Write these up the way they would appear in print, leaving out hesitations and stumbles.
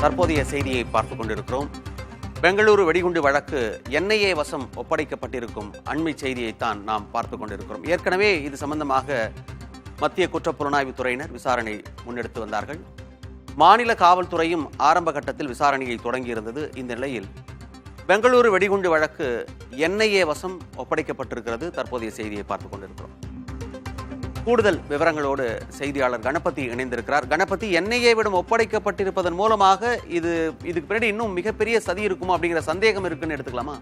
தற்போதைய செய்தியை பார்த்துக் கொண்டிருக்கிறோம். பெங்களூரு வெடிகுண்டு வழக்கு என்ஐஏ வசம் ஒப்படைக்கப்பட்டிருக்கும் அண்மை செய்தியைத்தான் நாம் பார்த்துக் கொண்டிருக்கிறோம். ஏற்கனவே இது சம்பந்தமாக மத்திய குற்றப்புலனாய்வு துறையினர் விசாரணை முன்னெடுத்து வந்தார்கள். மாநில காவல்துறையும் ஆரம்ப கட்டத்தில் விசாரணையை தொடங்கியிருந்தது. இந்த நிலையில் பெங்களூரு வெடிகுண்டு வழக்கு என்ஐஏ வசம் ஒப்படைக்கப்பட்டிருக்கிறது. தற்போதைய செய்தியை பார்த்துக் கொண்டிருக்கிறோம். கூடுதல் விவரங்களோடு செய்தியாளர் கணபதி இணைந்திருக்கிறார். கணபதி, என்ஐஏவிடம் ஒப்படைக்கப்பட்டிருப்பதன் மூலமாக இதுக்கு பின்னாடி இன்னும் மிகப்பெரிய சதி இருக்குமா அப்படிங்கிற சந்தேகம் இருக்குன்னு எடுத்துக்கலாமா?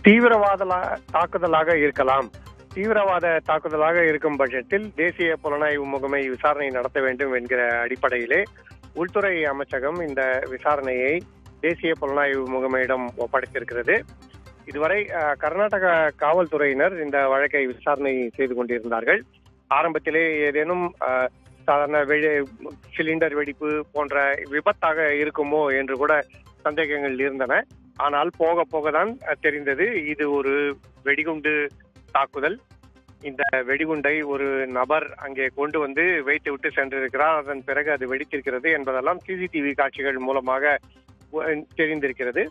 தீவிரவாத தாக்குதலாக இருக்கலாம். தீவிரவாத தாக்குதலாக இருக்கும் பட்சத்தில் தேசிய புலனாய்வு முகமை விசாரணை நடத்த வேண்டும் என்கிற அடிப்படையிலே உள்துறை அமைச்சகம் இந்த விசாரணையை தேசிய புலனாய்வு முகமையிடம் ஒப்படைத்திருக்கிறது. இதுவரை கர்நாடக காவல்துறையினர் இந்த வழக்கை விசாரணை செய்து கொண்டிருந்தார்கள். ஆரம்பத்திலே ஏதேனும் சாதாரண சிலிண்டர் வெடிப்பு போன்ற விபத்தாக இருக்குமோ என்று கூட சந்தேகங்கள் இருந்தன. ஆனால் போக போகதான் தெரிந்தது இது ஒரு வெடிகுண்டு தாக்குதல். இந்த வெடிகுண்டை ஒரு நபர் அங்கே கொண்டு வந்து வைத்து விட்டு சென்றிருக்கிறார். அதன் பிறகு அது வெடித்திருக்கிறது என்பதெல்லாம் சிசிடிவி காட்சிகள் மூலமாக தெரிந்திருக்கிறது.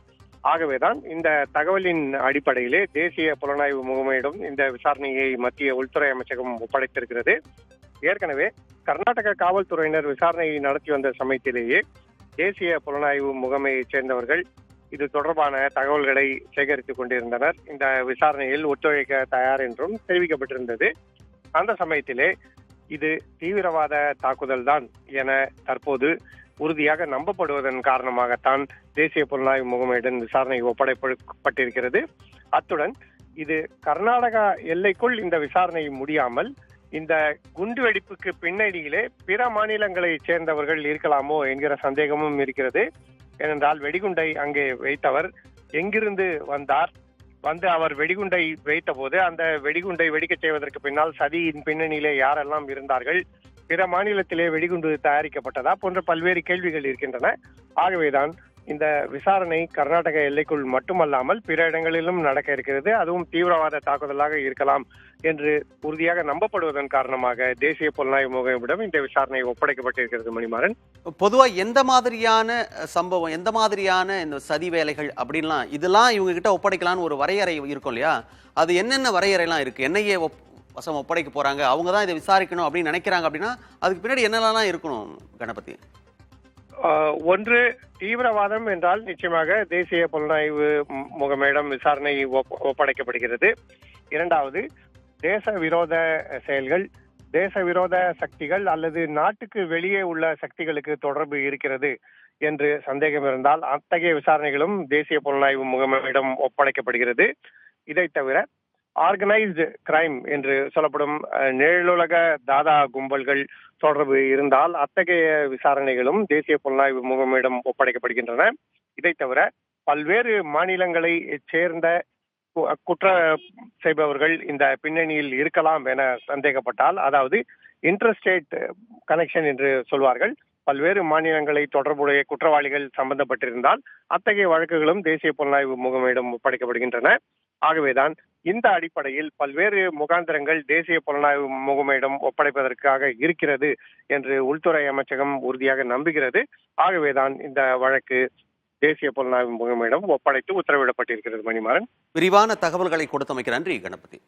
ஆகவேதான் இந்த தகவலின் அடிப்படையிலே தேசிய புலனாய்வு முகமையிடம் இந்த விசாரணையை மத்திய உள்துறை அமைச்சகம் ஒப்படைத்திருக்கிறது. ஏற்கனவே கர்நாடக காவல்துறையினர் விசாரணையை நடத்தி வந்த சமயத்திலேயே தேசிய புலனாய்வு முகமையைச் சேர்ந்தவர்கள் இது தொடர்பான தகவல்களை சேகரித்துக் கொண்டிருந்தனர். இந்த விசாரணையில் ஒத்துழைக்க தயார் என்றும் தெரிவிக்கப்பட்டிருந்தது. அந்த சமயத்திலே இது தீவிரவாத தாக்குதல் தான் என தற்போது உறுதியாக நம்பப்படுவதன் காரணமாகத்தான் தேசிய புலனாய்வு முகமையுடன் விசாரணை ஒப்படைக்கப்பட்டிருக்கிறது. அத்துடன் இது கர்நாடகா எல்லைக்குள் இந்த விசாரணை முடியாமல் இந்த குண்டுவெடிப்புக்கு பின்னணியிலே பிற மாநிலங்களை சேர்ந்தவர்கள் இருக்கலாமோ என்கிற சந்தேகமும் இருக்கிறது. ஏனென்றால் வெடிகுண்டை அங்கே வைத்தவர் எங்கிருந்து வந்தார், வந்து அவர் வெடிகுண்டை வைத்த போது அந்த வெடிகுண்டை வெடிக்கச் செய்வதற்கு பின்னால் சதியின் பின்னணியிலே யாரெல்லாம் இருந்தார்கள், பிற மாநிலத்திலே வெடிகுண்டு தயாரிக்கப்பட்டதா போன்ற பல்வேறு கேள்விகள் இருக்கின்றன. ஆகவேதான் இந்த விசாரணை கர்நாடக எல்லைக்குள் மட்டுமல்லாமல் பிற இடங்களிலும் நடக்க இருக்கிறது. அதுவும் தீவிரவாத தாக்குதலாக இருக்கலாம் என்று உறுதியாக நம்பப்படுவதன் காரணமாக தேசிய புலனாய்வு முகமையிடம் இந்த விசாரணை ஒப்படைக்கப்பட்டிருக்கிறது. மணிமாறன், பொதுவா எந்த மாதிரியான சம்பவம், எந்த மாதிரியான இந்த சதி வேலைகள் அப்படின்லாம் இதெல்லாம் இவங்க கிட்ட ஒப்படைக்கலாம்னு ஒரு வரையறை இருக்கும் இல்லையா? அது என்னென்ன வரையறைலாம் இருக்கு? என்ஐஏ வசம் ஒப்படைக்க போறாங்க, அவங்க தான் இதை விசாரிக்கணும் அப்படின்னு நினைக்கிறாங்க அப்படின்னா அதுக்கு பின்னாடி என்னெல்லாம் இருக்கணும் கணபதி? ஒன்று, தீவிரவாதம் என்றால் நிச்சயமாக தேசிய புலனாய்வு முகமையிடம் விசாரணை ஒப்படைக்கப்படுகிறது. இரண்டாவது, தேச விரோத செயல்கள், தேச விரோத சக்திகள் அல்லது நாட்டுக்கு வெளியே உள்ள சக்திகளுக்கு தொடர்பு இருக்கிறது என்று சந்தேகம் இருந்தால் அத்தகைய விசாரணைகளும் தேசிய புலனாய்வு முகமையிடம் ஒப்படைக்கப்படுகிறது. இதை தவிர ஆர்கனைஸ்டு கிரைம் என்று சொல்லப்படும் நிழலுலக தாதா கும்பல்கள் தொடர்பு இருந்தால் அத்தகைய விசாரணைகளும் தேசிய புலனாய்வு முகமையிடம் ஒப்படைக்கப்படுகின்றன. இதை தவிர பல்வேறு மாநிலங்களை சேர்ந்த குற்ற செய்பவர்கள் இந்த பின்னணியில் இருக்கலாம் என சந்தேகப்பட்டால், அதாவது இன்டர்ஸ்டேட் கனெக்ஷன் என்று சொல்வார்கள், பல்வேறு மாநிலங்களை தொடர்புடைய குற்றவாளிகள் சம்பந்தப்பட்டிருந்தால் அத்தகைய வழக்குகளும் தேசிய புலனாய்வு முகமையிடம் ஒப்படைக்கப்படுகின்றன. ஆகவேதான் இந்த அடிப்படையில் பல்வேறு முகாந்திரங்கள் தேசிய புலனாய்வு முகமையிடம் ஒப்படைப்பதற்காக இருக்கிறது என்று உள்துறை அமைச்சகம் உறுதியாக நம்புகிறது. ஆகவேதான் இந்த வழக்கு தேசிய புலனாய்வு முகமையிடம் ஒப்படைத்து உத்தரவிடப்பட்டிருக்கிறது. மணிமாறன், விரிவான தகவல்களை கொடுத்தமைக்கு நன்றி கணபதி.